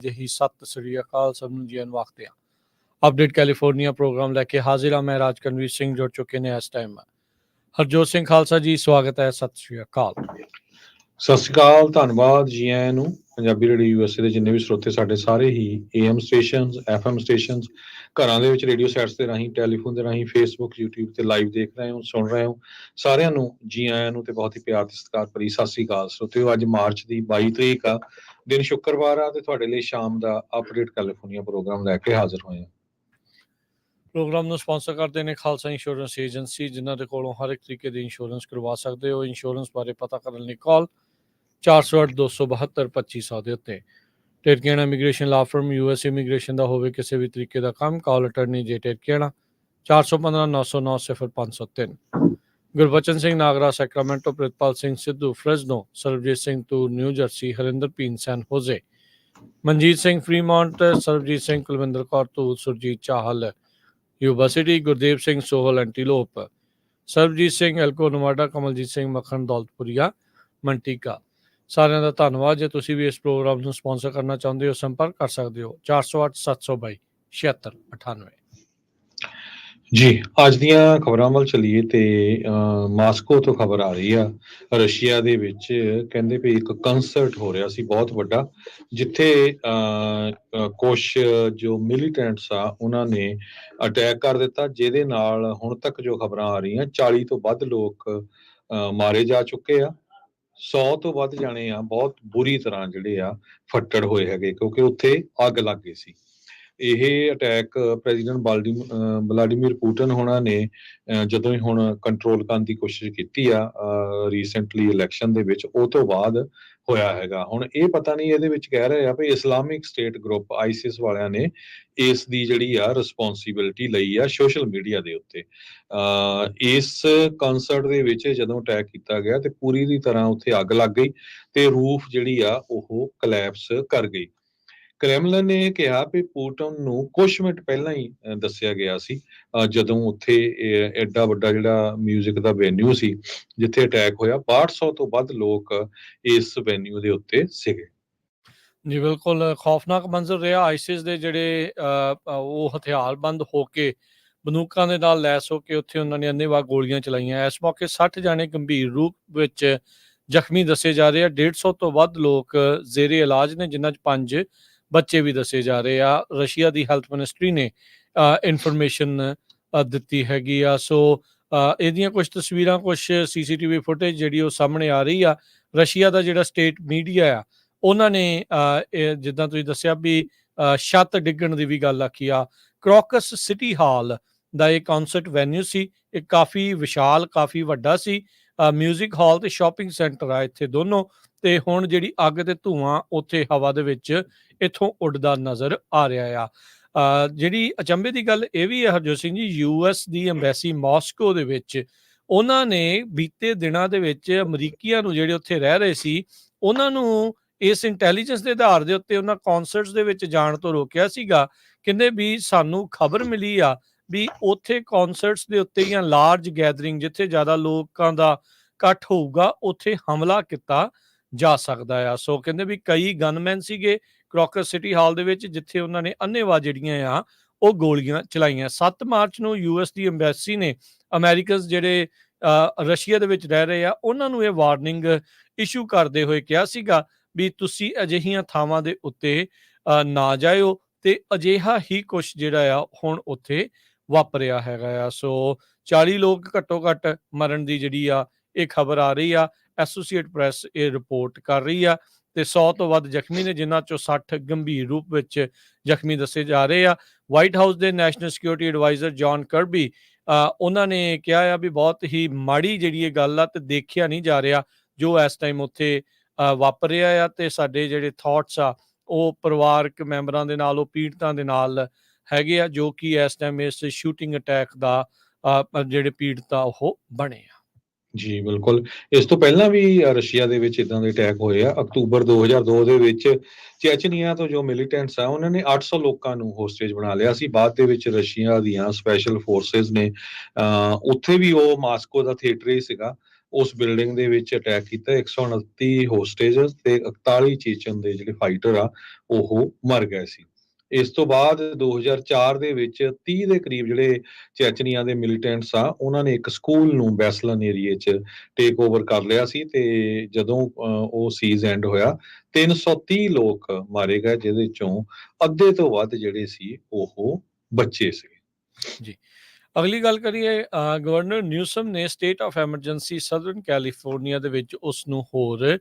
ਜਿਹੀ ਸਤਿ ਸ੍ਰੀ ਅਕਾਲ ਸਭ ਨੂੰ ਜੀਨ ਵਕਤ ਆ ਅਪਡੇਟ ਕੈਲੀਫੋਰਨੀਆ ਪ੍ਰੋਗਰਾਮ ਲੈ ਕੇ ਹਾਜ਼ਰ ਹਾਂ ਮੈਂ ਰਾਜਕਨਵੀਰ ਸਿੰਘ ਜੁੜ ਚੁੱਕੇ ਨੇ ਇਸ ਟਾਈਮ ਹਰਜੋਤ ਸਿੰਘ ਖਾਲਸਾ ਜੀ ਸਵਾਗਤ ਹੈ ਸਤਿ ਸ੍ਰੀ ਅਕਾਲ। ਸਤਿ ਸ਼੍ਰੀ ਅਕਾਲ, ਧੰਨਵਾਦ ਜੀ ਆਇਆਂ ਨੂੰ। ਪੰਜਾਬੀ ਰੇਡੀਓ ਯੂਐਸਏ ਦੇ ਜਿੰਨੇ ਵੀ ਸਰੋਤੇ ਸਾਡੇ ਸਾਰੇ ਹੀ AM ਸਟੇਸ਼ਨਸ, FM ਸਟੇਸ਼ਨਸ, ਘਰਾਂ ਦੇ ਵਿੱਚ ਰੇਡੀਓ ਸੈਟਸ ਦੇ ਰਾਹੀਂ, ਟੈਲੀਫੋਨ ਦੇ ਰਾਹੀਂ, ਫੇਸਬੁੱਕ, YouTube ਤੇ ਲਾਈਵ ਦੇਖ ਰਹੇ ਹੋ, ਸੁਣ ਰਹੇ ਹੋ, ਸਾਰਿਆਂ ਨੂੰ ਜੀ ਆਇਆਂ ਨੂੰ ਤੇ ਬਹੁਤ ਹੀ ਪਿਆਰ ਤੇ ਸਤਿਕਾਰ ਭਰੀ ਸਤਿ ਸ਼੍ਰੀ ਅਕਾਲ ਸਰੋਤਿਓ। ਅੱਜ ਮਾਰਚ ਦੀ 22 ਤਰੀਕ ਆ, ਦਿਨ ਸ਼ੁੱਕਰਵਾਰ ਆ ਤੇ ਤੁਹਾਡੇ ਲਈ ਸ਼ਾਮ ਦਾ ਅਪਡੇਟ ਕੈਲੀਫੋਰਨੀਆ ਪ੍ਰੋਗਰਾਮ ਲੈ ਕੇ ਹਾਜ਼ਰ ਹੋਏ ਹਾਂ। ਪ੍ਰੋਗਰਾਮ ਨੂੰ ਸਪਾਂਸਰ ਕਰਦੇ ਨੇ ਖਾਲਸਾ ਇੰਸ਼ੋਰੈਂਸ ਏਜੰਸੀ, ਜਿਨ੍ਹਾਂ ਦੇ ਕੋਲੋਂ ਹਰ ਇੱਕ ਤਰੀਕੇ ਦੀ ਇੰਸ਼ੋਰੈਂਸ ਕਰਵਾ ਸਕਦੇ ਹੋ। ਇੰਸ਼ੋਰੈਂਸ ਬਾਰੇ ਪਤਾ ਕਰਨ ਲਈ ਕਾਲ 408-272-2500 ਦੇ ਉੱਤੇ। ਟੇਰਕੇਣਾ immigration law firm US immigration ਦਾ ਹੋਵੇ ਕਿਸੇ ਵੀ ਤਰੀਕੇ ਦਾ ਕੰਮ, ਕਾਲ ਅਟਰਨੀ ਜੇ ਟੇਰਕੇਣਾ 415-909-0503। Gurbachan Singh Nagra Sacramento, Pritpal Singh Sidhu Fresno, Sarabjit Singh Toor New Jersey, Harinder ਪੀਨ San Jose, Manjit Singh Fremont, Sarabjit Singh Kulwinder Kaur Dhul, Surjit Chahal Yuba City, Gurdev Singh Sohal Antelope, Sarabjit Singh Elko Nevada, Kamaljit Singh Makhan Daulatpuria ਮੰਟੀਕਾ। ਸਾਰਿਆਂ ਦਾ ਧੰਨਵਾਦ। ਜੇ ਤੁਸੀਂ ਵੀ ਇਸ ਪ੍ਰੋਗਰਾਮ ਨੂੰ ਸਪਾਂਸਰ ਕਰਨਾ ਚਾਹੁੰਦੇ ਹੋ ਸੰਪਰਕ ਕਰ ਸਕਦੇ ਹੋ 408-722-7698। ਜੀ ਅੱਜ ਦੀਆਂ ਖਬਰਾਂ ਵੱਲ ਚੱਲੀਏ ਤੇ ਮਾਸਕੋ ਤੋਂ ਖਬਰ ਆ ਰਹੀ ਆ, ਰਸ਼ੀਆ ਦੇ ਵਿੱਚ ਕਹਿੰਦੇ ਵੀ ਇੱਕ ਕੰਸਰਟ ਹੋ ਰਿਹਾ ਸੀ ਬਹੁਤ ਵੱਡਾ, ਜਿੱਥੇ ਕੁਛ ਜੋ ਮਿਲੀਟੈਂਟਸ ਆ ਉਹਨਾਂ ਨੇ ਅਟੈਕ ਕਰ ਦਿੱਤਾ, ਜਿਹਦੇ ਨਾਲ ਹੁਣ ਤੱਕ ਜੋ ਖਬਰਾਂ ਆ ਰਹੀਆਂ 40 ਤੋਂ ਵੱਧ ਲੋਕ ਮਾਰੇ ਜਾ ਚੁੱਕੇ ਆ। 100 ਤੋਂ ਵੱਧ ਜਾਣੇ ਆ ਬਹੁਤ ਬੁਰੀ ਤਰ੍ਹਾਂ ਜਿਹੜੇ ਆ ਫੱਟੜ ਹੋਏ ਹੈਗੇ, ਕਿਉਂਕਿ ਉੱਥੇ ਅੱਗ ਲੱਗ ਗਈ ਸੀ। ਇਹ ਅਟੈਕ ਪ੍ਰੈਜ਼ੀਡੈਂਟ ਵਲਾਡੀਮੀਰ ਪੁਟਿਨ ਹੋਣਾ ਨੇ ਜਦੋਂ ਹੀ ਹੁਣ ਕੰਟਰੋਲ ਕਰਨ ਦੀ ਕੋਸ਼ਿਸ਼ ਕੀਤੀ ਆ ਰੀਸੈਂਟਲੀ ਇਲੈਕਸ਼ਨ ਦੇ ਵਿੱਚ, ਉਹ ਤੋਂ ਬਾਅਦ ਹੋਇਆ ਹੈਗਾ। ਹੁਣ ਇਹ ਪਤਾ ਨਹੀਂ, ਇਹਦੇ ਵਿੱਚ ਕਹਿ ਰਹੇ ਆ ਵੀ ਇਸਲਾਮਿਕ ਸਟੇਟ ਗਰੁੱਪ ISIS ਵਾਲਿਆਂ ਨੇ ਇਸ ਦੀ ਜਿਹੜੀ ਆ ਰਿਸਪੌਂਸਿਬਿਲਿਟੀ ਲਈ ਆ ਸੋਸ਼ਲ ਮੀਡੀਆ ਦੇ ਉੱਤੇ। ਇਸ ਕੰਸਰਟ ਦੇ ਵਿੱਚ ਜਦੋਂ ਅਟੈਕ ਕੀਤਾ ਗਿਆ ਤੇ ਪੂਰੀ ਦੀ ਤਰ੍ਹਾਂ ਉੱਥੇ ਅੱਗ ਲੱਗ ਗਈ ਤੇ ਰੂਫ ਜਿਹੜੀ ਆ ਉਹ ਕਲੈਪਸ ਕਰ ਗਈ। ਕ੍ਰੈਮਲਨ ਨੇ ਕਿਹਾ ਵੀ ਪੁਟਿਨ ਨੂੰ ਕੁਝ ਮਿੰਟ ਪਹਿਲਾਂ ਹੀ ਦੱਸਿਆ ਗਿਆ ਸੀ, ਜਦੋਂ ਉੱਥੇ ਐਡਾ ਵੱਡਾ ਜਿਹੜਾ ਮਿਊਜ਼ਿਕ ਦਾ ਵੈਨਿਊ ਸੀ ਜਿੱਥੇ ਅਟੈਕ ਹੋਇਆ, 6200 ਤੋਂ ਵੱਧ ਲੋਕ ਇਸ ਵੈਨਿਊ ਦੇ ਉੱਤੇ ਸੀਗੇ। ਜੀ ਬਿਲਕੁਲ ਖੌਫਨਾਕ ਮੰਜ਼ਰ ਰਿਹਾ। ਆਈਸਿਸ ਦੇ ਜਿਹੜੇ ਉਹ ਹਥਿਆਰਬੰਦ ਹੋ ਕੇ ਬੰਦੂਕਾਂ ਦੇ ਨਾਲ ਲੈਸ ਹੋ ਕੇ ਉੱਥੇ ਉਹਨਾਂ ਨੇ ਅੰਨ੍ਹੇਵਾਹ ਗੋਲੀਆਂ ਚਲਾਈਆਂ। ਇਸ ਮੌਕੇ 60 ਜਾਣੇ ਗੰਭੀਰ ਰੂਪ ਵਿੱਚ ਜ਼ਖਮੀ ਦੱਸੇ ਜਾ ਰਹੇ ਆ। 150 ਤੋਂ ਵੱਧ ਲੋਕ ਜ਼ੇਰੇ ਇਲਾਜ ਨੇ, ਜਿਨ੍ਹਾਂ 'ਚ 5 ਬੱਚੇ ਵੀ ਦੱਸੇ ਜਾ ਰਹੇ ਆ। ਰਸ਼ੀਆ ਦੀ ਹੈਲਥ ਮਿਨਿਸਟਰੀ ਨੇ ਇਨਫੋਰਮੇਸ਼ਨ ਦਿੱਤੀ ਹੈਗੀ ਆ। ਸੋ ਇਹਦੀਆਂ ਕੁਝ ਤਸਵੀਰਾਂ, ਕੁਝ CCTV ਫੁਟੇਜ ਜਿਹੜੀ ਉਹ ਸਾਹਮਣੇ ਆ ਰਹੀ ਆ। ਰਸ਼ੀਆ ਦਾ ਜਿਹੜਾ ਸਟੇਟ ਮੀਡੀਆ ਆ ਉਹਨਾਂ ਨੇ ਜਿੱਦਾਂ ਤੁਸੀਂ ਦੱਸਿਆ ਵੀ ਛੱਤ ਡਿੱਗਣ ਦੀ ਵੀ ਗੱਲ ਆਖੀ ਆ। ਕ੍ਰੋਕਸ ਸਿਟੀ ਹਾਲ ਦਾ ਇਹ ਕਨਸਰਟ ਵੈਨਿਊ ਸੀ। ਇਹ ਕਾਫੀ ਵਿਸ਼ਾਲ, ਕਾਫੀ ਵੱਡਾ ਸੀ। ਮਿਊਜ਼ਿਕ ਹਾਲ ਤੇ ਸ਼ਾਪਿੰਗ ਸੈਂਟਰ ਆ ਇੱਥੇ ਦੋਨੋਂ। ਤੇ ਹੁਣ ਜਿਹੜੀ ਅੱਗ ਤੇ ਧੂਆਂ ਉੱਥੇ ਹਵਾ ਦੇ ਵਿੱਚ ਇੱਥੋਂ ਉੱਡਦਾ ਨਜ਼ਰ ਆ ਰਿਹਾ ਆ। ਜਿਹੜੀ ਅਚੰਭੇ ਦੀ ਗੱਲ ਇਹ ਵੀ ਹੈ ਹਰਜੋਤ ਸਿੰਘ ਜੀ, US ਦੀ ਅੰਬੈਸੀ ਮਾਸਕੋ ਦੇ ਵਿੱਚ ਉਹਨਾਂ ਨੇ ਬੀਤੇ ਦਿਨਾਂ ਦੇ ਵਿੱਚ ਅਮਰੀਕੀਆਂ ਨੂੰ ਜਿਹੜੇ ਉੱਥੇ ਰਹਿ ਰਹੇ ਸੀ ਉਹਨਾਂ ਨੂੰ ਇਸ ਇੰਟੈਲੀਜੈਂਸ ਦੇ ਆਧਾਰ ਦੇ ਉੱਤੇ ਉਹਨਾਂ ਕਨਸਰਟਸ ਦੇ ਵਿੱਚ ਜਾਣ ਤੋਂ ਰੋਕਿਆ ਸੀਗਾ। ਕਹਿੰਦੇ ਵੀ ਸਾਨੂੰ ਖਬਰ ਮਿਲੀ ਆ ਵੀ ਉੱਥੇ ਕਨਸਰਟਸ ਦੇ ਉੱਤੇ ਜਾਂ ਲਾਰਜ ਗੈਦਰਿੰਗ ਜਿੱਥੇ ਜ਼ਿਆਦਾ ਲੋਕਾਂ ਦਾ ਇਕੱਠ ਹੋਊਗਾ ਉੱਥੇ ਹਮਲਾ ਕੀਤਾ ਜਾ ਸਕਦਾ ਆ। ਸੋ ਕਹਿੰਦੇ ਵੀ ਕਈ ਗਨਮੈਨ ਸੀਗੇ ਕ੍ਰੋਕਸ ਸਿਟੀ ਹਾਲ ਦੇ ਵਿੱਚ, ਜਿੱਥੇ ਉਹਨਾਂ ਨੇ ਅੰਨ੍ਹੇਵਾਹ ਜਿਹੜੀਆਂ ਆ ਉਹ ਗੋਲੀਆਂ ਚਲਾਈਆਂ। 7 ਮਾਰਚ ਨੂੰ US ਦੀ ਅੰਬੈਸੀ ਨੇ ਅਮਰੀਕਨਸ ਜਿਹੜੇ ਰਸ਼ੀਆ ਦੇ ਵਿੱਚ ਰਹਿ ਰਹੇ ਆ ਉਹਨਾਂ ਨੂੰ ਇਹ ਵਾਰਨਿੰਗ ਇਸ਼ੂ ਕਰਦੇ ਹੋਏ ਕਿਹਾ ਸੀਗਾ ਵੀ ਤੁਸੀਂ ਅਜਿਹੀਆਂ ਥਾਵਾਂ ਦੇ ਉੱਤੇ ਨਾ ਜਾਇਓ, ਤੇ ਅਜਿਹਾ ਹੀ ਕੁਛ ਜਿਹੜਾ ਆ ਹੁਣ ਉੱਥੇ ਵਾਪਰਿਆ ਹੈਗਾ ਆ। ਸੋ 40 ਲੋਕ ਘੱਟੋ ਘੱਟ ਮਰਨ ਦੀ ਜਿਹੜੀ ਆ ਇਹ ਖਬਰ ਆ ਰਹੀ ਆ। ਐਸੋਸੀਏਟ ਪ੍ਰੈਸ ਇਹ ਰਿਪੋਰਟ ਕਰ ਰਹੀ ਆ ਤੇ 100 ਤੋਂ ਵੱਧ ਜ਼ਖਮੀ ਨੇ, ਜਿਨ੍ਹਾਂ ਚੋਂ 60 ਗੰਭੀਰ ਰੂਪ ਵਿੱਚ ਜ਼ਖਮੀ ਦੱਸੇ ਜਾ ਰਹੇ ਆ। ਵਾਈਟ ਹਾਊਸ ਦੇ national security advisor John Karbi ਉਹਨਾਂ ਨੇ ਕਿਹਾ ਆ ਵੀ ਬਹੁਤ ਹੀ ਮਾੜੀ ਜਿਹੜੀ ਇਹ ਗੱਲ ਆ ਤੇ ਦੇਖਿਆ ਨਹੀਂ ਜਾ ਰਿਹਾ ਜੋ ਇਸ ਟਾਈਮ ਉੱਥੇ ਵਾਪਰ ਰਿਹਾ ਆ। ਤੇ ਸਾਡੇ ਜਿਹੜੇ ਥਾਟਸ ਆ ਉਹ ਪਰਿਵਾਰਕ ਮੈਂਬਰਾਂ ਦੇ ਨਾਲ, ਉਹ ਪੀੜਤਾਂ ਦੇ ਨਾਲ ਹੈਗੇ ਆ ਜੋ ਕਿ ਇਸ ਟਾਈਮ ਇਸ ਸ਼ੂਟਿੰਗ ਅਟੈਕ ਦਾ ਜਿਹੜੇ ਪੀੜਤ ਆ ਉਹ ਬਣੇ ਆ। ਜੀ ਬਿਲਕੁਲ, ਇਸ ਤੋਂ ਪਹਿਲਾਂ ਵੀ ਰਸ਼ੀਆ ਦੇ ਵਿੱਚ ਇਦਾਂ ਦੇ ਅਟੈਕ ਹੋਏ ਆ। ਅਕਤੂਬਰ 2002 ਦੇ ਵਿੱਚ ਚੈਚਨੀਆ ਤੋਂ ਜੋ ਮਿਲੀਟੈਂਟਸ ਆ ਉਹਨਾਂ ਨੇ 800 ਲੋਕਾਂ ਨੂੰ ਹੋਸਟੇਜ ਬਣਾ ਲਿਆ ਸੀ। ਬਾਅਦ ਦੇ ਵਿੱਚ ਰਸ਼ੀਆ ਦੀਆਂ ਸਪੈਸ਼ਲ ਫੋਰਸਿਸ ਨੇ ਉੱਥੇ ਵੀ ਉਹ ਮਾਸਕੋ ਦਾ ਥੀਏਟਰ ਹੀ ਸੀਗਾ, ਉਸ ਬਿਲਡਿੰਗ ਦੇ ਵਿੱਚ ਅਟੈਕ ਕੀਤਾ। 129 ਹੋਸਟੇਜਸ ਤੇ 41 ਚੇਚਨ ਦੇ ਜਿਹੜੇ ਫਾਈਟਰ ਆ ਉਹ ਮਰ ਗਏ ਸੀ। ਇਸ ਤੋਂ ਬਾਅਦ 2004 ਦੇ ਵਿੱਚ 30 ਦੇ ਕਰੀਬ ਜਿਹੜੇ ਚੈਚਨੀਆਂ ਦੇ ਮਿਲੀਟੈਂਟਸ ਆ ਉਹਨਾਂ ਨੇ ਇੱਕ ਸਕੂਲ ਨੂੰ ਬੈਸਲਨ ਏਰੀਏ 'ਚ ਟੇਕ ਓਵਰ ਕਰ ਲਿਆ ਸੀ ਤੇ ਜਦੋਂ ਉਹ ਸੀਜ਼ ਐਂਡ ਹੋਇਆ 330 ਲੋਕ ਮਾਰੇ ਗਏ, ਜਿਹਦੇ ਚੋਂ ਅੱਧੇ ਤੋਂ ਵੱਧ ਜਿਹੜੇ ਸੀ ਉਹ ਬੱਚੇ ਸੀ। ਜੀ, ਅਗਲੀ ਗੱਲ ਕਰੀਏ, ਗਵਰਨਰ ਨਿਊਸਮ ਨੇ state of emergency southern California ਦੇ ਵਿੱਚ ਉਸ ਨੂੰ ਹੋਰ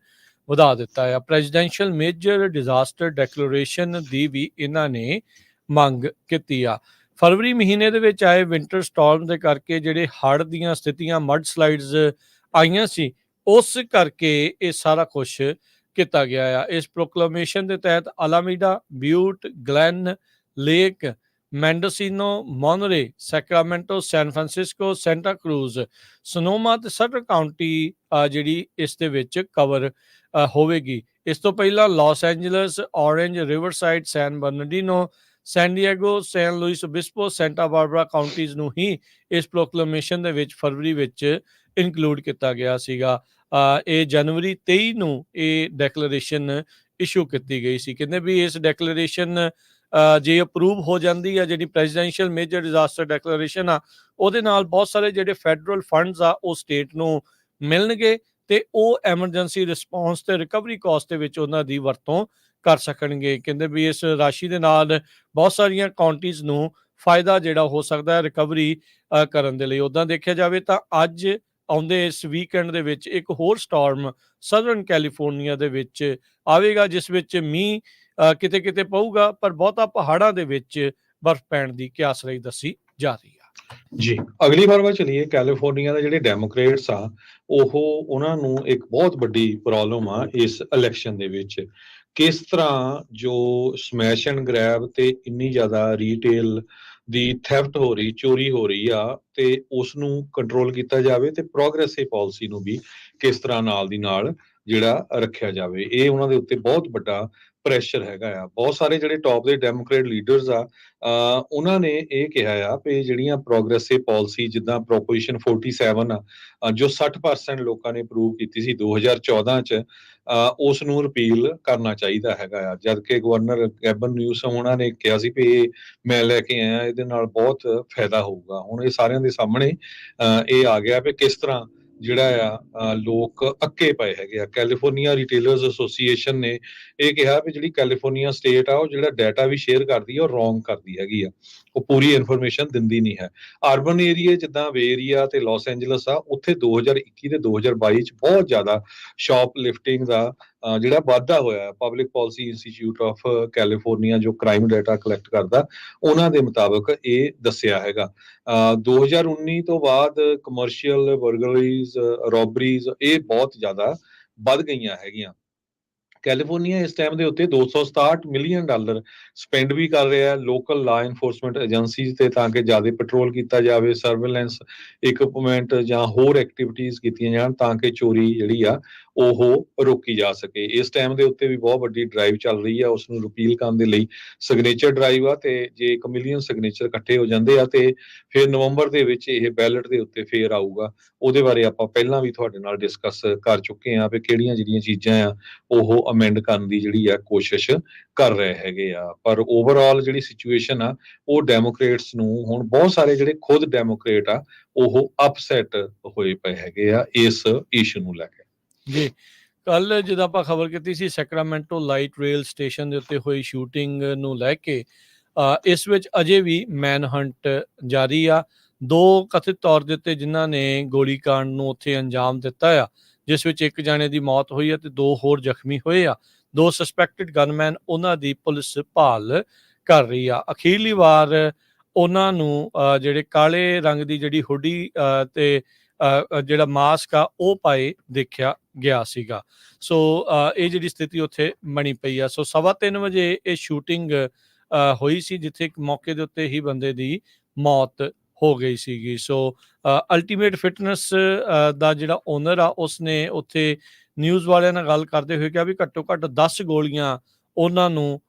ਵਧਾ ਦਿੱਤਾ ਆ। ਪ੍ਰੈਜ਼ੀਡੈਂਸ਼ੀਅਲ ਮੇਜਰ ਡਿਜ਼ਾਸਟਰ ਡੈਕਲੇਰੇਸ਼ਨ ਦੀ ਵੀ ਇਹਨਾਂ ਨੇ ਮੰਗ ਕੀਤੀ ਆ। ਫਰਵਰੀ ਮਹੀਨੇ ਦੇ ਵਿੱਚ ਆਏ ਵਿੰਟਰ ਸਟਾਰਮ ਦੇ ਕਰਕੇ ਜਿਹੜੇ ਹੜ੍ਹ ਦੀਆਂ ਸਥਿਤੀਆਂ, ਮਡ ਸਲਾਈਡਸ ਆਈਆਂ ਸੀ, ਉਸ ਕਰਕੇ ਇਹ ਸਾਰਾ ਕੁਝ ਕੀਤਾ ਗਿਆ ਆ। ਇਸ ਪ੍ਰੋਕਲਾਮੇਸ਼ਨ ਦੇ ਤਹਿਤ Alameda, Butte, Glenn Lake, Mendocino, Monterey, Sacramento, San Francisco, Santa Cruz, Sonoma ਤੇ ਸਟਰ ਕਾਉਂਟੀ ਜਿਹੜੀ ਇਸ ਦੇ ਵਿੱਚ ਕਵਰ ਹੋਵੇਗੀ। ਇਸ ਤੋਂ ਪਹਿਲਾਂ ਲਾਸ ਐਂਜਲਸ, ਔਰੇਂਜ, ਰਿਵਰਸਾਈਡ, ਸੈਨ ਬਰਨਾਰਡੀਨੋ, ਸੈਨ ਡਿਏਗੋ, ਸੈਨ Louis Obispo, Santa Barbara counties ਨੂੰ ਹੀ ਇਸ ਪ੍ਰੋਕਲਾਮੇਸ਼ਨ ਦੇ ਵਿੱਚ ਫਰਵਰੀ ਵਿੱਚ ਇਨਕਲੂਡ ਕੀਤਾ ਗਿਆ ਸੀਗਾ। ਇਹ ਜਨਵਰੀ 23 ਨੂੰ ਇਹ ਡੈਕਲੇਰੇਸ਼ਨ ਇਸ਼ੂ ਕੀਤੀ ਗਈ ਸੀ। ਕਹਿੰਦੇ ਵੀ ਇਸ ਡੈਕਲੇਰੇਸ਼ਨ ਜੇ ਅਪਰੂਵ ਹੋ ਜਾਂਦੀ ਆ, ਜਿਹੜੀ ਪ੍ਰੈਜ਼ੀਡੈਂਸ਼ੀਅਲ ਮੇਜਰ ਡਿਜ਼ਾਸਟਰ ਡੈਕਲੇਰੇਸ਼ਨ ਆ, ਉਹਦੇ ਨਾਲ ਬਹੁਤ ਸਾਰੇ ਜਿਹੜੇ ਫੈਡਰਲ ਫੰਡਸ ਆ ਉਹ ਸਟੇਟ ਨੂੰ ਮਿਲਣਗੇ ਤੇ ਉਹ ਐਮਰਜੈਂਸੀ ਰਿਸਪੌਂਸ ਤੇ ਰਿਕਵਰੀ ਕਾਸਟ ਦੇ ਵਿੱਚ ਉਹਨਾਂ ਦੀ ਵਰਤੋਂ ਕਰ ਸਕਣਗੇ। ਕਹਿੰਦੇ ਵੀ ਇਸ ਰਾਸ਼ੀ ਦੇ ਨਾਲ ਬਹੁਤ ਸਾਰੀਆਂ ਕਾਉਂਟੀਜ਼ ਨੂੰ ਫਾਇਦਾ ਜਿਹੜਾ ਹੋ ਸਕਦਾ ਹੈ ਰਿਕਵਰੀ ਕਰਨ ਦੇ ਲਈ। ਉੱਦਾਂ ਦੇਖਿਆ ਜਾਵੇ ਤਾਂ ਅੱਜ ਆਉਂਦੇ ਇਸ ਵੀਕਐਂਡ ਦੇ ਵਿੱਚ ਇੱਕ ਹੋਰ ਸਟਾਰਮ ਸਦਰਨ ਕੈਲੀਫੋਰਨੀਆ ਦੇ ਵਿੱਚ ਆਵੇਗਾ, ਜਿਸ ਵਿੱਚ ਮੀਂਹ ਕਿਤੇ ਕਿਤੇ ਪਊਗਾ, ਪਰ ਬਹੁਤਾ ਪਹਾੜਾਂ ਦੇ ਵਿੱਚ ਬਰਫ਼ ਪੈਣ ਦੀ ਕਿਆਸ ਰਹੀ ਦੱਸੀ ਜਾ ਰਹੀ ਆ। ਜੀ, ਅਗਲੀ ਵਾਰ ਵਾ ਚਲੀਏ, ਕੈਲੀਫੋਰਨੀਆ ਦੇ ਜਿਹੜੇ ਡੈਮੋਕ੍ਰੇਟਸ ਆ ਉਹਨਾਂ ਨੂੰ ਇੱਕ ਬਹੁਤ ਵੱਡੀ ਪ੍ਰੋਬਲਮ ਆ ਇਸ ਇਲੈਕਸ਼ਨ ਦੇ ਵਿੱਚ। ਕਿਸ ਤਰ੍ਹਾਂ ਜੋ ਸਮੈਸ਼ ਐਂਡ ਗ੍ਰੈਬ ਤੇ ਇੰਨੀ ਜ਼ਿਆਦਾ ਰੀਟੇਲ ਦੀ ਥੈਫਟ ਹੋ ਰਹੀ, ਚੋਰੀ ਹੋ ਰਹੀ ਆ, ਤੇ ਉਸ ਨੂੰ ਕੰਟਰੋਲ ਕੀਤਾ ਜਾਵੇ ਤੇ ਪ੍ਰੋਗਰੈਸਿਵ ਪਾਲਿਸੀ ਨੂੰ ਵੀ ਕਿਸ ਤਰ੍ਹਾਂ ਨਾਲ ਦੀ ਨਾਲ ਜਿਹੜਾ ਰੱਖਿਆ ਜਾਵੇ। ਇਹ ਉਹਨਾਂ ਦੇ ਉੱਤੇ ਬਹੁਤ ਵੱਡਾ ਪ੍ਰੈਸ਼ਰ ਹੈਗਾ ਆ। ਬਹੁਤ ਸਾਰੇ ਜਿਹੜੇ ਟੌਪ ਦੇ ਡੈਮੋਕ੍ਰੇਟ ਲੀਡਰਸ ਆ ਉਹਨਾਂ ਨੇ ਇਹ ਕਿਹਾ ਆ ਵੀ ਜਿਹੜੀਆਂ ਪ੍ਰੋਗਰੈਸਿਵ ਪਾਲਿਸੀ ਜਿੱਦਾਂ ਪ੍ਰੋਪੋਜੀਸ਼ਨ 47 ਆ ਜੋ 60% ਲੋਕਾਂ ਨੇ ਅਪਰੂਵ ਕੀਤੀ ਸੀ 2014 ਚ, ਉਸ ਨੂੰ ਰਿਪੀਲ ਕਰਨਾ ਚਾਹੀਦਾ ਹੈਗਾ ਆ। ਜਦ ਕਿ ਗਵਰਨਰ ਗੈਬਨ ਨਿਊਸਮ ਉਹਨਾਂ ਨੇ ਕਿਹਾ ਸੀ ਵੀ ਇਹ ਮੈਂ ਲੈ ਕੇ ਆਇਆ, ਇਹਦੇ ਨਾਲ ਬਹੁਤ ਫਾਇਦਾ ਹੋਊਗਾ। ਹੁਣ ਇਹ ਸਾਰਿਆਂ ਦੇ ਸਾਹਮਣੇ ਇਹ ਆ ਗਿਆ ਵੀ ਕਿਸ ਤਰ੍ਹਾਂ ਜਿਹੜਾ ਆ ਲੋਕ ਅੱਕੇ ਪਏ ਹੈਗੇ ਆ। ਕੈਲੀਫੋਰਨੀਆ ਰਿਟੇਲਰਸ ਐਸੋਸੀਏਸ਼ਨ ਨੇ ਇਹ ਕਿਹਾ ਵੀ ਜਿਹੜੀ ਕੈਲੀਫੋਰਨੀਆ ਸਟੇਟ ਆ ਉਹ ਜਿਹੜਾ ਡਾਟਾ ਵੀ ਸ਼ੇਅਰ ਕਰਦੀ ਆ ਉਹ ਰੋਂਗ ਕਰਦੀ ਹੈਗੀ ਆ, ਉਹ ਪੂਰੀ ਇਨਫੋਰਮੇਸ਼ਨ ਦਿੰਦੀ ਨਹੀਂ ਹੈ। ਅਰਬਨ ਏਰੀਆ ਜਿੱਦਾਂ ਵੇ ਏਰੀਆ ਤੇ ਲਾਸ ਐਂਜਲਸ ਆ, ਉੱਥੇ 2021 ਤੇ 2022 ਚ ਬਹੁਤ ਜ਼ਿਆਦਾ ਸ਼ਾਪ ਲਿਫਟਿੰਗ ਦਾ ਜਿਹੜਾ ਵਾਧਾ ਹੋਇਆ। Public policy institute of California ਜੋ ਕ੍ਰਾਈਮ ਡਾਟਾ ਕਲੈਕਟ ਕਰਦਾ, ਉਹਨਾਂ ਦੇ ਮੁਤਾਬਕ ਇਹ ਦੱਸਿਆ ਹੈਗਾ। 2019 ਤੋਂ ਬਾਅਦ ਕਮਰਸ਼ੀਅਲ ਬਰਗਲਰੀਜ਼, ਰੋਬਰੀਜ਼ ਇਹ ਬਹੁਤ ਜ਼ਿਆਦਾ ਵੱਧ ਗਈਆਂ ਹੈਗੀਆਂ। ਕੈਲੀਫੋਰਨੀਆ ਇਸ ਟਾਈਮ ਦੇ ਉੱਤੇ $267 ਮਿਲੀਅਨ ਸਪੈਂਡ ਵੀ ਕਰ ਰਿਹਾ ਲੋਕਲ ਲਾ ਇਨਫੋਰਸਮੈਂਟ ਏਜੰਸੀਜ਼ ਤੇ, ਤਾਂ ਕਿ ਜ਼ਿਆਦਾ ਪੈਟਰੋਲ ਕੀਤਾ ਜਾਵੇ, ਸਰਵੇਲੈਂਸ ਇਕਵਿਪਮੈਂਟ ਜਾਂ ਹੋਰ ਐਕਟੀਵਿਟੀਜ਼ ਕੀਤੀਆਂ ਜਾਣ ਤਾਂ ਕਿ ਚੋਰੀ ਜਿਹੜੀ ਆ ਉਹ ਰੋਕੀ ਜਾ ਸਕੇ। ਇਸ ਟਾਈਮ ਦੇ ਉੱਤੇ ਵੀ ਬਹੁਤ ਵੱਡੀ ਡਰਾਈਵ ਚੱਲ ਰਹੀ ਆ ਉਸ ਨੂੰ ਰਿਪੀਲ ਕਰਨ ਦੇ ਲਈ, ਸਿਗਨੇਚਰ ਡਰਾਈਵ ਆ, ਤੇ ਜੇ 1 ਮਿਲੀਅਨ ਸਿਗਨੇਚਰ ਇਕੱਠੇ ਹੋ ਜਾਂਦੇ ਆ ਤੇ ਫਿਰ ਨਵੰਬਰ ਦੇ ਵਿੱਚ ਇਹ ਬੈਲਟ ਦੇ ਉੱਤੇ ਫੇਰ ਆਊਗਾ। ਉਹਦੇ ਬਾਰੇ ਆਪਾਂ ਪਹਿਲਾਂ ਵੀ ਤੁਹਾਡੇ ਨਾਲ ਡਿਸਕਸ ਕਰ ਚੁੱਕੇ ਆ ਵੀ ਕਿਹੜੀਆਂ ਜਿਹੜੀਆਂ ਚੀਜ਼ਾਂ ਆ ਉਹ ਅਮੈਂਡ ਕਰਨ ਦੀ ਜਿਹੜੀ ਆ ਕੋਸ਼ਿਸ਼ ਕਰ ਰਹੇ ਹੈਗੇ ਆ। ਪਰ ਓਵਰਆਲ ਜਿਹੜੀ ਸਿਚੁਏਸ਼ਨ ਆ ਉਹ ਡੈਮੋਕ੍ਰੇਟਸ ਨੂੰ, ਹੁਣ ਬਹੁਤ ਸਾਰੇ ਜਿਹੜੇ ਖੁਦ ਡੈਮੋਕ੍ਰੇਟ ਆ ਉਹ ਅਪਸੈਟ ਹੋਏ ਪਏ ਹੈਗੇ ਆ ਇਸ ਇਸ਼ੂ ਨੂੰ ਲੈ ਕੇ। ਜੀ, ਕੱਲ ਜਦੋਂ ਆਪਾਂ ਖਬਰ ਕੀਤੀ ਸੀ ਸੈਕਰਾਮੈਂਟੋ ਲਾਈਟ ਰੇਲ ਸਟੇਸ਼ਨ ਦੇ ਉੱਤੇ ਹੋਈ ਸ਼ੂਟਿੰਗ ਨੂੰ ਲੈ ਕੇ, ਇਸ ਵਿੱਚ ਅਜੇ ਵੀ ਮੈਨ ਹੰਟ ਜਾਰੀ ਆ। 2 ਕਥਿਤ ਤੌਰ ਦੇ ਉੱਤੇ ਜਿਨ੍ਹਾਂ ਨੇ ਗੋਲੀकांड ਨੂੰ ਉੱਥੇ ਅੰਜਾਮ ਦਿੱਤਾ ਆ, ਜਿਸ ਵਿੱਚ ਇੱਕ ਜਾਣੇ ਦੀ ਮੌਤ ਹੋਈ ਹੈ ਤੇ 2 ਹੋਰ ਜ਼ਖਮੀ ਹੋਏ ਆ। 2 ਸਸਪੈਕਟਡ ਗਨਮੈਨ, ਉਹਨਾਂ ਦੀ ਪੁਲਿਸ ਭਾਲ ਕਰ ਰਹੀ ਆ। ਅਖੀਰਲੀ ਵਾਰ ਉਹਨਾਂ ਨੂੰ ਜਿਹੜੇ ਕਾਲੇ ਰੰਗ ਦੀ ਜਿਹੜੀ ਹੁੱਡੀ ਤੇ ਜਿਹੜਾ ਮਾਸਕ ਆ ਉਹ ਪਾਏ ਦੇਖਿਆ ਗਿਆ ਸੀਗਾ। ਸੋ ਇਹ ਜਿਹੜੀ ਸਥਿਤੀ ਉੱਥੇ ਬਣੀ ਪਈ ਆ। ਸੋ 3:15 ਵਜੇ ਇਹ ਸ਼ੂਟਿੰਗ ਹੋਈ ਸੀ, ਜਿੱਥੇ ਇੱਕ ਮੌਕੇ ਦੇ ਉੱਤੇ ਹੀ ਬੰਦੇ ਦੀ ਮੌਤ ਹੋ ਗਈ ਸੀਗੀ। ਸੋ ਅਲਟੀਮੇਟ ਫਿਟਨੈਸ ਦਾ ਜਿਹੜਾ ਓਨਰ ਆ ਉਸਨੇ ਉੱਥੇ ਨਿਊਜ਼ ਵਾਲਿਆਂ ਨਾਲ ਗੱਲ ਕਰਦੇ ਹੋਏ ਕਿਹਾ ਵੀ ਘੱਟੋ ਘੱਟ 10 ਗੋਲੀਆਂ ਉਹਨਾਂ ਨੂੰ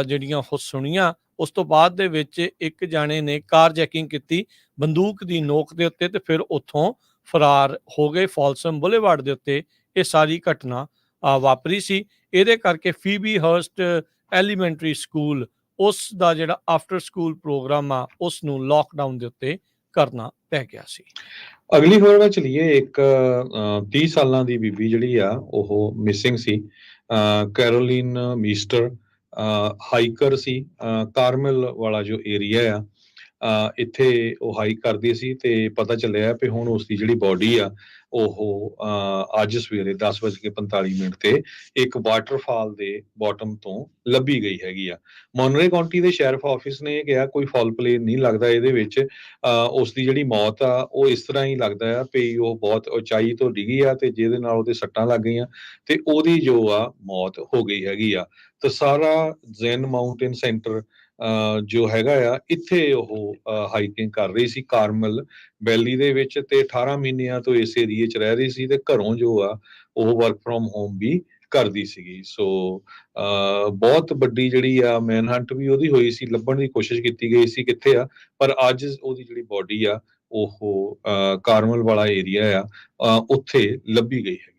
ਜਿਹੜੀਆਂ ਉਹ ਸੁਣੀਆਂ। ਉਸ ਤੋਂ ਬਾਅਦ ਦੇ ਵਿੱਚ ਇੱਕ ਜਾਣੇ ਨੇ ਕਾਰ ਜੈਕਿੰਗ ਕੀਤੀ ਬੰਦੂਕ ਦੀ ਨੋਕ ਦੇ ਉੱਤੇ ਤੇ ਫਿਰ ਉੱਥੋਂ ਫਰਾਰ ਹੋ ਗਏ। ਫੋਲਸਮ ਬੁਲੇਵਾਰਡ ਦੇ ਉੱਤੇ ਇਹ ਸਾਰੀ ਘਟਨਾ ਵਾਪਰੀ ਸੀ। ਇਹਦੇ ਕਰਕੇ ਫੀਬੀ ਹਰਸਟ ਐਲੀਮੈਂਟਰੀ ਸਕੂਲ ਉਸ ਦਾ ਜਿਹੜਾ ਆਫਟਰ ਸਕੂਲ ਪ੍ਰੋਗਰਾਮ ਆ ਉਸ ਨੂੰ ਲੋਕਡਾਊਨ ਦੇ ਉੱਤੇ ਕਰਨਾ ਪੈ ਗਿਆ ਸੀ। ਅਗਲੀ ਖਬਰ ਵੱਲ ਚਲੀਏ। ਇੱਕ 30 ਸਾਲਾਂ ਦੀ ਬੀਬੀ ਜਿਹੜੀ ਆ ਉਹ ਮਿਸਿੰਗ ਸੀ। ਕੈਰੋਲਿਨ ਮੀਸਟਰ ਹਾਈਕਰ ਸੀ। ਕਾਰਮਲ ਵਾਲਾ ਜੋ ਏਰੀਆ ਆ ਇੱਥੇ ਉਹ ਹਾਈਕ ਕਰਦੀ ਸੀ ਤੇ ਪਤਾ ਚੱਲਿਆ ਵੀ ਹੁਣ ਉਸ ਦੀ ਜਿਹੜੀ ਬੋਡੀ ਆ ਉਹ ਅੱਜ ਸਵੇਰੇ 10:45 ਤੇ ਇੱਕ ਵਾਟਰਫਾਲ ਦੇ ਬਾਟਮ ਤੋਂ ਲੱਭੀ ਗਈ ਹੈਗੀ ਆ। ਮੋਨਰੇ ਕਾਉਂਟੀ ਦੇ ਸ਼ੈਰਿਫ ਆਫਿਸ ਨੇ ਇਹ ਕਿਹਾ ਕੋਈ ਫਾਉਲ ਪਲੇ ਨਹੀਂ ਲੱਗਦਾ ਇਹਦੇ ਵਿੱਚ। ਉਸ ਦੀ ਜਿਹੜੀ ਮੌਤ ਆ ਉਹ ਇਸ ਤਰ੍ਹਾਂ ਹੀ ਲੱਗਦਾ ਆ ਵੀ ਉਹ ਬਹੁਤ ਉਚਾਈ ਤੋਂ ਡਿੱਗੀ ਆ ਤੇ ਜਿਹਦੇ ਨਾਲ ਉਹਦੇ ਸੱਟਾਂ ਲੱਗ ਗਈਆਂ ਤੇ ਉਹਦੀ ਜੋ ਆ ਮੌਤ ਹੋ ਗਈ ਹੈਗੀ ਆ। ਤੇ ਸਾਰਾ ਜ਼ੈਨ ਮਾਊਂਟੇਨ ਸੈਂਟਰ ਜੋ ਹੈਗਾ ਆ ਇੱਥੇ ਉਹ ਹਾਈਕਿੰਗ ਕਰ ਰਹੀ ਸੀ ਕਾਰਮਲ ਵੈਲੀ ਦੇ ਵਿੱਚ ਤੇ 18 ਮਹੀਨਿਆਂ ਤੋਂ ਇਸ ਏਰੀਏ 'ਚ ਰਹਿ ਰਹੀ ਸੀ ਤੇ ਘਰੋਂ ਜੋ ਆ ਉਹ ਵਰਕ ਫਰੋਮ ਹੋਮ ਵੀ ਕਰਦੀ ਸੀਗੀ। ਸੋ ਬਹੁਤ ਵੱਡੀ ਜਿਹੜੀ ਆ ਮੈਨਹੰਟ ਵੀ ਉਹਦੀ ਹੋਈ ਸੀ, ਲੱਭਣ ਦੀ ਕੋਸ਼ਿਸ਼ ਕੀਤੀ ਗਈ ਸੀ ਕਿੱਥੇ ਆ, ਪਰ ਅੱਜ ਉਹਦੀ ਜਿਹੜੀ ਬੋਡੀ ਆ ਉਹ ਕਾਰਮਲ ਵਾਲਾ ਏਰੀਆ ਆ ਉੱਥੇ ਲੱਭੀ ਗਈ ਹੈਗੀ।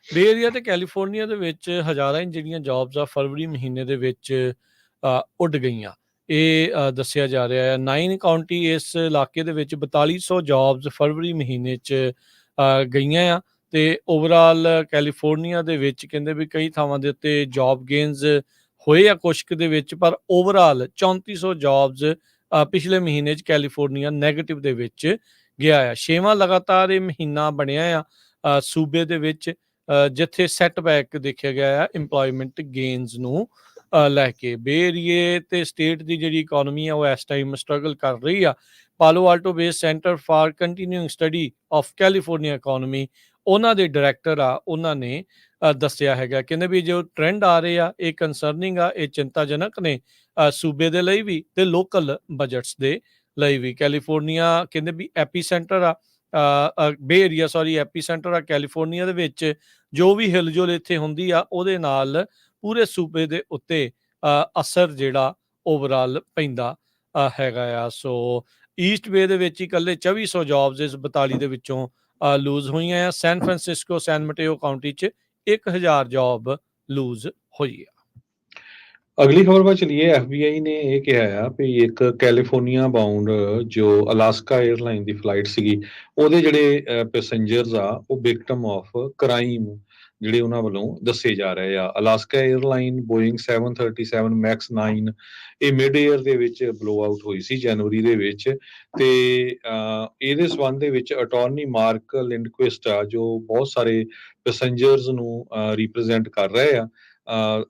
ਬੇ ਏਰੀਆ ਤੇ ਕੈਲੀਫੋਰਨੀਆ ਦੇ ਵਿੱਚ ਹਜ਼ਾਰਾਂ ਹੀ ਜਿਹੜੀਆਂ ਜੌਬਸ ਆ ਫਰਵਰੀ ਮਹੀਨੇ ਦੇ ਵਿੱਚ ਉੱਡ ਗਈਆਂ। ਇਹ ਦੱਸਿਆ ਜਾ ਰਿਹਾ ਹੈ। 9 ਕਾਉਂਟੀ ਇਸ ਇਲਾਕੇ ਦੇ ਵਿੱਚ 4200 ਜੌਬਸ ਫਰਵਰੀ ਮਹੀਨੇ 'ਚ ਗਈਆਂ ਆ ਤੇ ਓਵਰਆਲ ਕੈਲੀਫੋਰਨੀਆ ਦੇ ਵਿੱਚ ਕਹਿੰਦੇ ਵੀ ਕਈ ਥਾਵਾਂ ਦੇ ਉੱਤੇ ਜੌਬ ਗੇਨਸ ਹੋਏ ਆ ਕੁਛ ਕੁ ਦੇ ਵਿੱਚ, ਪਰ ਓਵਰਆਲ 3400 ਜੌਬਸ ਪਿਛਲੇ ਮਹੀਨੇ 'ਚ ਕੈਲੀਫੋਰਨੀਆ ਨੈਗੇਟਿਵ ਦੇ ਵਿੱਚ ਗਿਆ ਆ। 6ਵਾਂ ਲਗਾਤਾਰ ਇਹ ਮਹੀਨਾ ਬਣਿਆ ਆ ਸੂਬੇ ਦੇ ਵਿੱਚ ਜਿੱਥੇ ਸੈਟਬੈਕ ਦੇਖਿਆ ਗਿਆ ਆ ਇੰਪਲੋਇਮੈਂਟ ਗੇਨਸ ਨੂੰ ਲੈ ਕੇ। ਬੇ ਏਰੀਏ ਤੇ ਸਟੇਟ ਦੀ ਜਿਹੜੀ ਇਕੋਨਮੀ ਆ ਉਹ ਇਸ ਟਾਈਮ ਸਟਰਗਲ ਕਰ ਰਹੀ ਆ। Palo Alto base center for continuing study of California economy ਉਹਨਾਂ ਦੇ ਡਾਇਰੈਕਟਰ ਆ, ਉਹਨਾਂ ਨੇ ਦੱਸਿਆ ਹੈਗਾ, ਕਹਿੰਦੇ ਵੀ ਜੋ ਟ੍ਰੈਂਡ ਆ ਰਹੇ ਆ ਇਹ ਕੰਸਰਨਿੰਗ ਆ, ਇਹ ਚਿੰਤਾਜਨਕ ਨੇ ਸੂਬੇ ਦੇ ਲਈ ਵੀ ਤੇ ਲੋਕਲ ਬਜਟਸ ਦੇ ਲਈ ਵੀ। ਕੈਲੀਫੋਰਨੀਆ ਕਹਿੰਦੇ ਵੀ ਐਪੀ ਸੈਂਟਰ ਆ ਬੇ ਏਰੀਆ ਐਪੀ ਸੈਂਟਰ ਆ ਕੈਲੀਫੋਰਨੀਆ ਦੇ ਵਿੱਚ। ਜੋ ਵੀ ਹਿਲਜੁਲ ਇੱਥੇ ਹੁੰਦੀ ਆ ਉਹਦੇ ਨਾਲ ਪੂਰੇ ਸੂਬੇ ਦੇ ਉੱਤੇ ਅਸਰ ਜਿਹੜਾ ਓਵਰਆਲ ਪੈਂਦਾ ਹੈਗਾ ਆ। ਸੋ ਈਸਟ ਵੇ ਦੇ ਵਿੱਚ ਹੀ ਇਕੱਲੇ 2400 ਜੌਬਸ ਇਸ 42 ਦੇ ਵਿੱਚੋਂ ਲੂਜ਼ ਹੋਈਆਂ ਆ। ਸੈਨ ਫਰਾਂਸਿਸਕੋ ਸੈਨ ਮਟੇਓ ਕਾਉਂਟੀ 'ਚ 1000 ਜੌਬ ਲੂਜ਼ ਹੋਈ ਆ। ਅਗਲੀ ਖਬਰ ਵੱਲ ਚਲੀਏ। FBI ਨੇ ਇਹ ਕਿਹਾ ਆ ਵੀ ਇੱਕ ਕੈਲੀਫੋਰਨੀਆ ਬਾਉਂਡ ਜੋ ਅਲਾਸਕਾ 에ਅਰਲਾਈਨ ਦੀ ਫਲਾਈਟ ਸੀਗੀ ਉਹਦੇ ਜਿਹੜੇ ਪੈਸੇਂਜਰਸ ਆ ਉਹ ਵਿਕਟਮ ਆਫ ਕ੍ਰਾਈਮ ਜਿਹੜੇ ਉਹਨਾਂ ਵੱਲੋਂ ਦੱਸੇ ਜਾ ਰਹੇ ਆ। ਅਲਾਸਕਾ 에ਅਰਲਾਈਨ ਬੋਇੰਗ 737 ਮੈਕਸ 9 ਇਹ ਮਿਡ ਏਅਰ ਦੇ ਵਿੱਚ ਬਲੋ ਆਊਟ ਹੋਈ ਸੀ ਜਨਵਰੀ ਦੇ ਵਿੱਚ ਤੇ ਇਹਦੇ ਸਬੰਧ ਦੇ ਵਿੱਚ ਅਟਾਰਨੀ ਮਾਰਕ ਲਿੰਡਕੁਇਸਟ ਆ ਜੋ ਬਹੁਤ ਸਾਰੇ ਪੈਸੇਂਜਰਸ ਨੂੰ ਰਿਪਰੈਜ਼ੈਂਟ ਕਰ ਰਹੇ ਆ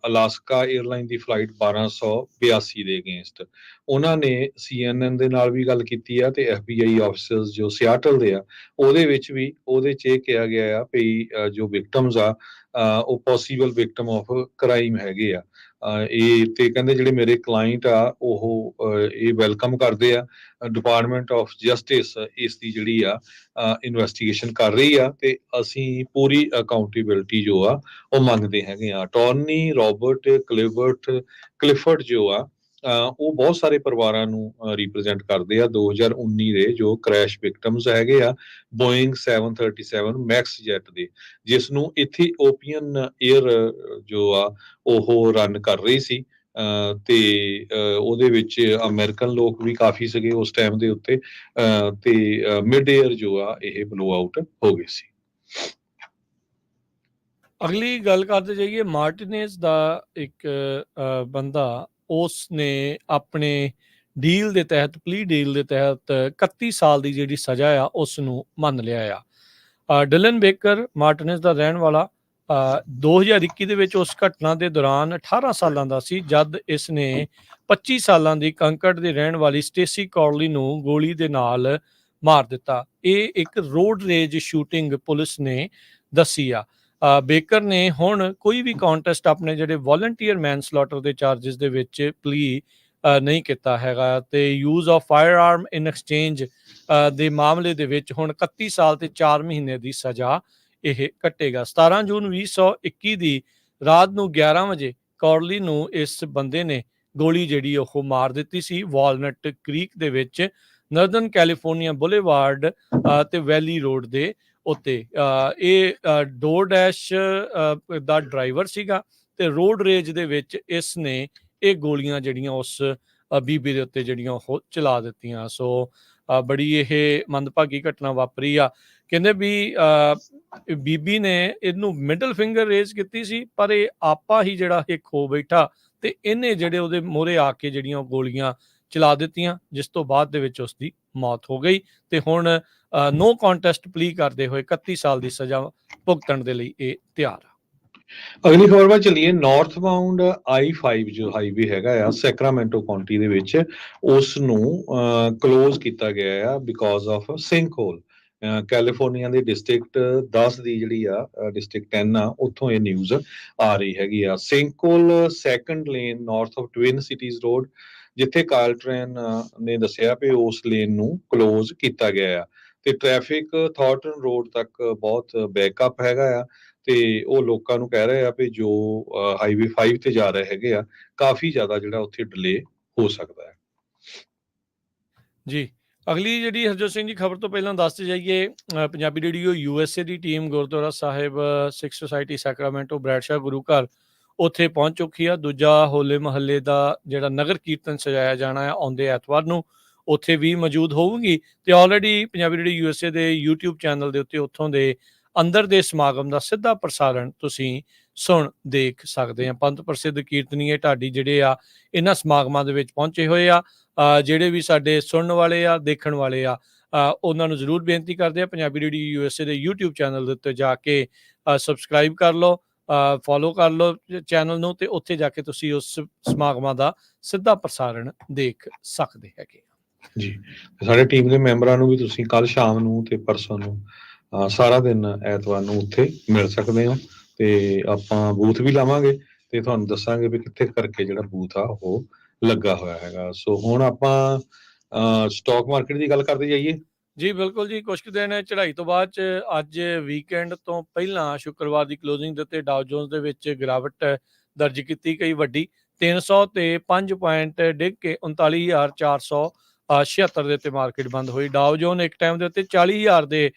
ਅਲਾਸਕਾ 에ਅਰਲਾਈਨ ਦੀ ਫਲਾਈਟ 1282 ਦੇ ਅਗੇਂਸਟ। ਉਹਨਾਂ ਨੇ CNN ਦੇ ਨਾਲ ਵੀ ਗੱਲ ਕੀਤੀ ਆ ਤੇ FBI ਆਫਿਸਰਸ ਜੋ ਸਿਆਟਲ ਦੇ ਆ ਉਹਦੇ ਵਿੱਚ ਵੀ ਉਹਦੇ 'ਚ ਇਹ ਕਿਹਾ ਗਿਆ ਆ ਵੀ ਜੋ ਵਿਕਟਮਸ ਆ ਉਹ ਪੋਸੀਬਲ ਵਿਕਟਮ ਆਫ ਕ੍ਰਾਈਮ ਹੈਗੇ ਆ। ਇਹ ਤੇ ਕਹਿੰਦੇ ਜਿਹੜੇ ਮੇਰੇ ਕਲਾਇੰਟ ਆ ਉਹ ਇਹ ਵੈਲਕਮ ਕਰਦੇ ਆ। ਡਿਪਾਰਟਮੈਂਟ ਆਫ ਜਸਟਿਸ ਇਸ ਦੀ ਜਿਹੜੀ ਆ ਇਨਵੈਸਟੀਗੇਸ਼ਨ ਕਰ ਰਹੀ ਆ ਤੇ ਅਸੀਂ ਪੂਰੀ ਅਕਾਊਂਟੇਬਿਲਟੀ ਜੋ ਆ ਉਹ ਮੰਗਦੇ ਹੈਗੇ ਆ। ਅਟਾਰਨੀ ਰੋਬਰਟ ਕਲਿਫਰਡ ਜੋ ਆ ਉਹ ਬਹੁਤ ਸਾਰੇ ਪਰਿਵਾਰਾਂ ਨੂੰ ਰਿਪਰੈਜ਼ੈਂਟ ਕਰਦੇ ਆ 2019 ਦੇ ਜੋ ਕ੍ਰੈਸ਼ ਵਿਕਟਮਸ ਹੈਗੇ ਆ ਬੋਇੰਗ 737 ਮੈਕਸ ਜੈਟ ਦੇ, ਜਿਸ ਨੂੰ ਇਥੀਓਪੀਅਨ 에ਅਰ ਜੋ ਆ ਉਹ ਰਨ ਕਰ ਰਹੀ ਸੀ ਤੇ ਉਹਦੇ ਵਿੱਚ ਅਮਰੀਕਨ ਲੋਕ ਵੀ ਕਾਫੀ ਸੀਗੇ ਉਸ ਟਾਈਮ ਦੇ ਉੱਤੇ ਤੇ ਮਿਡ ਏਅਰ ਜੋ ਆ ਇਹ ਬਲੋ ਆਊਟ ਹੋ ਗਈ ਸੀ। ਅਗਲੀ ਗੱਲ ਕਰਦੇ ਜਾਈਏ। ਮਾਰਟੀਨੇਜ਼ ਦਾ ਇੱਕ ਬੰਦਾ ਉਸ ਨੇ ਆਪਣੇ ਡੀਲ ਦੇ ਤਹਿਤ ਪਲੀ ਡੀਲ ਦੇ ਤਹਿਤ 31 ਸਾਲ ਦੀ ਜਿਹੜੀ ਸਜ਼ਾ ਆ ਉਸ ਨੂੰ ਮੰਨ ਲਿਆ ਆ। ਡਿਲਨ ਬੇਕਰ ਮਾਰਟੀਨੇਜ਼ ਦਾ ਰਹਿਣ ਵਾਲਾ 2021 ਦੇ ਵਿੱਚ ਉਸ ਘਟਨਾ ਦੇ ਦੌਰਾਨ 18 ਸਾਲਾਂ ਦਾ ਸੀ ਜਦ ਇਸ ਨੇ 25 ਸਾਲਾਂ ਦੀ ਕੰਕੜ ਦੇ ਰਹਿਣ ਵਾਲੀ ਸਟੇਸੀ ਕੌਰਲੀ ਨੂੰ ਗੋਲੀ ਦੇ ਨਾਲ ਮਾਰ ਦਿੱਤਾ। ਇਹ ਇੱਕ ਰੋਡ ਰੇਜ ਸ਼ੂਟਿੰਗ ਪੁਲਿਸ ਨੇ ਦੱਸੀ ਆ। ਬੇਕਰ ਨੇ ਹੁਣ ਕੋਈ ਵੀ ਕੰਟੈਸਟ ਆਪਣੇ ਜਿਹੜੇ ਵੋਲੰਟੀਅਰ ਮੈਨਸਲੌਟਰ ਦੇ ਚਾਰजेस ਦੇ ਵਿੱਚ ਪਲੀ ਨਹੀਂ ਕੀਤਾ ਹੈਗਾ ਤੇ use of fire arm in exchange ਦੇ ਮਾਮਲੇ ਦੇ ਵਿੱਚ ਹੁਣ 31 ਸਾਲ ਤੇ 4 ਮਹੀਨੇ ਦੀ ਸਜ਼ਾ ਇਹ ਕੱਟੇਗਾ। 17 ਜੂਨ 2021 ਦੀ ਰਾਤ ਨੂੰ 11 ਵਜੇ ਕੌਰਲੀ ਨੂੰ ਇਸ ਬੰਦੇ ਨੇ ਗੋਲੀ ਜਿਹੜੀ ਉਹ ਮਾਰ ਦਿੱਤੀ ਸੀ ਵਾਲਨਟ ਕ੍ਰੀਕ ਦੇ ਵਿੱਚ ਨਰਦਰਨ ਕੈਲੀਫੋਰਨੀਆ ਬੁਲੇਵਾਰਡ ਤੇ ਵੈਲੀ ਰੋਡ ਦੇ ਉੱਤੇ। ਇਹ ਡੋਰਡੈਸ਼ ਦਾ ਡਰਾਈਵਰ ਸੀਗਾ ਤੇ ਰੋਡ ਰੇਜ ਦੇ ਵਿੱਚ ਇਸ ਨੇ ਇਹ ਗੋਲੀਆਂ ਜਿਹੜੀਆਂ ਉਸ ਬੀਬੀ ਦੇ ਉੱਤੇ ਜਿਹੜੀਆਂ ਉਹ ਚਲਾ ਦਿੱਤੀਆਂ। ਸੋ ਬੜੀ ਇਹ ਮੰਦਭਾਗੀ ਘਟਨਾ ਵਾਪਰੀ ਆ। ਕਹਿੰਦੇ ਵੀ ਬੀਬੀ ਨੇ ਇਹਨੂੰ ਮਿਡਲ ਫਿੰਗਰ ਰੇਜ਼ ਕੀਤੀ ਸੀ, ਪਰ ਇਹ ਆਪਾ ਹੀ ਜਿਹੜਾ ਇਹ ਖੋ ਬੈਠਾ ਤੇ ਇਹਨੇ ਜਿਹੜੇ ਉਹਦੇ ਮੂਹਰੇ ਆ ਕੇ ਜਿਹੜੀਆਂ ਉਹ ਗੋਲੀਆਂ ਚਲਾ ਦਿੱਤੀਆਂ, ਜਿਸ ਤੋਂ ਬਾਅਦ ਦੇ ਵਿੱਚ ਉਸ ਦੀ ਮੌਤ ਹੋ ਗਈ ਤੇ ਹੁਣ ਨੋ ਕੰਟੈਸਟ ਪਲੀ ਕਰਦੇ ਹੋਏ 31 ਸਾਲ ਦੀ ਸਜ਼ਾ ਭੁਗਤਣ ਦੇ ਲਈ ਇਹ ਤਿਆਰ ਆ। ਅਗਲੀ ਖਬਰ ਵੱਲ ਚੱਲੀਏ। ਨਾਰਥ ਬਾਉਂਡ I-5 ਜੋ ਹਾਈਵੇ ਹੈਗਾ ਆ ਸੈਕਰਾਮੈਂਟੋ ਕਾਉਂਟੀ ਦੇ ਵਿੱਚ, ਉਸ ਨੂੰ ਕਲੋਜ਼ ਕੀਤਾ ਗਿਆ ਆ ਬਿਕੋਜ਼ ਆਫ ਸਿੰਕਹੋਲ। ਕੈਲੀਫੋਰਨੀਆ ਦੇ ਡਿਸਟ੍ਰਿਕਟ 10 ਦੀ ਜਿਹੜੀ ਆ ਡਿਸਟ੍ਰਿਕਟ 10 ਆ, ਉੱਥੋਂ ਇਹ ਨਿਊਜ਼ ਆ ਰਹੀ ਹੈਗੀ ਆ। Sinkhole second lane north of twin cities road, ਜਿੱਥੇ ਕਾਲਟ੍ਰੇਨ ਨੇ ਦੱਸਿਆ ਵੀ ਉਸ ਲੇਨ ਨੂੰ ਕਲੋਜ਼ ਕੀਤਾ ਗਿਆ ਆ ਤੇ ਟ੍ਰੈਫਿਕ ਥਾਰਟਨ ਰੋਡ ਤੱਕ ਬਹੁਤ ਬੈਕਅਪ ਹੈਗਾ ਆ ਤੇ ਉਹ ਲੋਕਾਂ ਨੂੰ ਕਹਿ ਰਹੇ ਆ ਵੀ ਜੋ ਹਾਈਵੇ 5 ਤੇ ਜਾ ਰਹੇ ਹੈਗੇ ਆ, ਕਾਫੀ ਜ਼ਿਆਦਾ ਜਿਹੜਾ ਉੱਥੇ ਡਿਲੇ ਹੋ ਸਕਦਾ ਹੈ। ਜੀ, ਅਗਲੀ ਜਿਹੜੀ ਹਰਜੋਤ ਸਿੰਘ ਜੀ ਖਬਰ ਤੋਂ ਪਹਿਲਾਂ ਦੱਸਦੇ ਜਾਈਏ, ਪੰਜਾਬੀ ਰੇਡੀਓ USA ਦੀ ਟੀਮ ਗੁਰਦੁਆਰਾ ਸਾਹਿਬ ਸਿੱਖ ਸੁਸਾਇਟੀ ਸੈਕਰਾਮੈਂਟੋ ਬ੍ਰੈਡਸ਼ਾਹ ਗੁਰੂ ਘਰ ਉੱਥੇ ਪਹੁੰਚ ਚੁੱਕੀ ਆ। ਦੂਜਾ ਹੋਲੇ ਮਹੱਲੇ ਦਾ ਜਿਹੜਾ ਨਗਰ ਕੀਰਤਨ ਸਜਾਇਆ ਜਾਣਾ ਹੈ ਆਉਂਦੇ ਐਤਵਾਰ ਨੂੰ, ਉੱਥੇ ਵੀ ਮੌਜੂਦ ਹੋਊਗੀ ਤੇ ਆਲਰੇਡੀ ਪੰਜਾਬੀ ਰੇਡੀਓ USA ਦੇ YouTube ਚੈਨਲ ਦੇ ਉੱਤੇ ਉੱਥੋਂ ਦੇ ਅੰਦਰ ਦੇ ਸਮਾਗਮ ਦਾ ਸਿੱਧਾ ਪ੍ਰਸਾਰਣ ਤੁਸੀਂ ਸੁਣ ਦੇਖ ਸਕਦੇ ਆ। ਪੰਥ ਪ੍ਰਸਿੱਧ ਕੀਰਤਨੀਏ ਢਾਡੀ ਜਿਹੜੇ ਆ ਇਹਨਾਂ ਸਮਾਗਮਾਂ ਦੇ ਵਿੱਚ ਪਹੁੰਚੇ ਹੋਏ ਆ। ਜਿਹੜੇ ਵੀ ਸਾਡੇ ਸੁਣਨ ਵਾਲੇ ਆ, ਦੇਖਣ ਵਾਲੇ ਆ, ਉਹਨਾਂ ਨੂੰ ਜ਼ਰੂਰ ਬੇਨਤੀ ਕਰਦੇ ਆ ਪੰਜਾਬੀ ਰੇਡੀਓ USA ਦੇ YouTube ਚੈਨਲ ਦੇ ਉੱਤੇ ਜਾ ਕੇ ਸਬਸਕ੍ਰਾਈਬ ਕਰ ਲਓ, ਫੋਲੋ ਕਰ ਲਓ ਚੈਨਲ ਨੂੰ ਤੇ ਉੱਥੇ ਜਾ ਕੇ ਤੁਸੀਂ ਉਸ ਸਮਾਗਮਾਂ ਦਾ ਸਿੱਧਾ ਪ੍ਰਸਾਰਣ ਦੇਖ ਸਕਦੇ ਹੈਗੇ ਜੀ। ਸਾਡੇ ਟੀਮ ਦੇ ਮੈਂਬਰਾਂ ਨੂੰ ਵੀ ਤੁਸੀਂ ਕੱਲ ਸ਼ਾਮ ਨੂੰ ਤੇ ਪਰਸੋਂ ਨੂੰ ਸਾਰਾ ਦਿਨ ਐਤਵਾਰ ਨੂੰ ਉੱਥੇ ਮਿਲ ਸਕਦੇ ਹੋ ਤੇ ਆਪਾਂ ਬੂਥ ਵੀ ਲਾਵਾਂਗੇ ਤੇ ਤੁਹਾਨੂੰ ਦੱਸਾਂਗੇ ਵੀ ਕਿੱਥੇ ਕਰਕੇ ਜਿਹੜਾ ਬੂਥ ਆ ਉਹ ਲੱਗਾ ਹੋਇਆ ਹੈਗਾ। ਸੋ ਹੁਣ ਆਪਾਂ ਸਟਾਕ ਮਾਰਕੀਟ ਦੀ ਗੱਲ ਕਰਦੇ ਜਾਈਏ। ਜੀ ਬਿਲਕੁਲ ਜੀ, ਕੁਝ ਕੁ ਦਿਨ ਚੜ੍ਹਾਈ ਤੋਂ ਬਾਅਦ ਚ ਅੱਜ ਵੀਕਐਂਡ ਤੋਂ ਪਹਿਲਾਂ ਸ਼ੁੱਕਰਵਾਰ ਦੀ ਕਲੋਜ਼ਿੰਗ ਦੇ ਉੱਤੇ ਡਾਓ ਜੋਨਸ ਦੇ ਵਿੱਚ ਗਿਰਾਵਟ ਦਰਜ ਕੀਤੀ ਗਈ ਵੱਡੀ 300 ਤੇ 5 ਪੁਆਇੰਟ ਡਿੱਗ ਕੇ 39,476 ਦੇ ਉੱਤੇ ਮਾਰਕੀਟ ਬੰਦ ਹੋਈ। ਡਾਓ ਜੋਨ ਇੱਕ ਟਾਈਮ ਦੇ ਉੱਤੇ 40,000 ਦੇ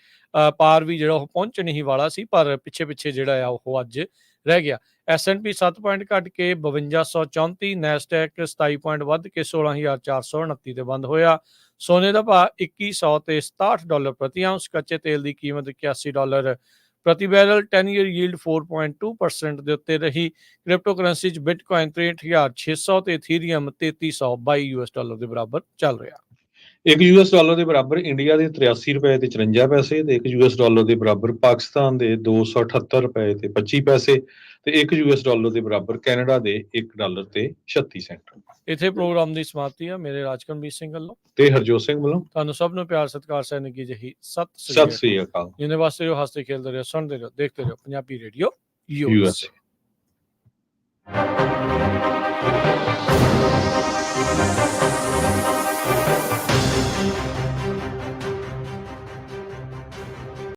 ਪਾਰ ਵੀ ਜਿਹੜਾ ਉਹ ਪਹੁੰਚਣ ਹੀ ਵਾਲਾ ਸੀ, ਪਰ ਪਿੱਛੇ ਜਿਹੜਾ ਆ ਉਹ ਅੱਜ ਰਹਿ ਗਿਆ। S&P 7 ਪੁਆਇੰਟ ਘਟ ਕੇ 5234, ਨੈਸਡੈਕ 27 ਪੁਆਇੰਟ ਵੱਧ ਕੇ 16,429 ਤੇ ਬੰਦ ਹੋਇਆ। ਸੋਨੇ ਦਾ ਭਾਅ 2100 ਤੇ $67 ਪ੍ਰਤੀ ਆਉਂਸ, ਕੱਚੇ ਤੇਲ ਦੀ ਕੀਮਤ $81 ਪ੍ਰਤੀ ਬੈਰਲ, 10 ਈਅਰ ਯੀਲਡ 4.2% ਦੇ ਉੱਤੇ ਰਹੀ। ਕ੍ਰਿਪਟੋ ਕਰੰਸੀ 'ਚ ਬਿਟਕੋਇਨ 63,600 ਤੇ ਇਥੀਰੀਅਮ $3322 ਦੇ ਬਰਾਬਰ ਚੱਲ ਰਿਹਾ। $1 ਦੇ ਬਰਾਬਰ ਇੰਡੀਆ ਦੇ 83 ਰੁਪਏ ਤੇ 54 ਪੈਸੇ ਤੇ $1 ਦੇ ਬਰਾਬਰ ਪਾਕਿਸਤਾਨ ਦੇ 278 ਰੁਪਏ ਤੇ 25 ਪੈਸੇ ਤੇ $1 ਦੇ ਬਰਾਬਰ ਕੈਨੇਡਾ ਦੇ $1 ਤੇ 36 ਸੈਂਟ। ਇੱਥੇ ਪ੍ਰੋਗਰਾਮ ਦੀ ਸਮਾਪਤੀ ਆ। ਮੇਰੇ ਰਾਜਕਰਮਜੀਤ ਸਿੰਘ ਵੱਲੋਂ ਤੇ ਹਰਜੋਤ ਸਿੰਘ ਵੱਲੋਂ ਤੁਹਾਨੂੰ ਸਭ ਨੂੰ ਪਿਆਰ ਸਤਿਕਾਰ ਸੈਨਿਕੀ ਜਿਹੀ ਸਤਿ ਸ੍ਰੀ ਅਕਾਲ। ਜਿਹਨੇ ਵਾਸਤੇ ਰਹੋ, ਹੱਸਦੇ ਖੇਲਦੇ ਰਹੋ, ਸੁਣਦੇ ਰਹੋ, ਦੇਖਦੇ ਰਹੋ ਪੰਜਾਬੀ ਰੇਡੀਓ USA।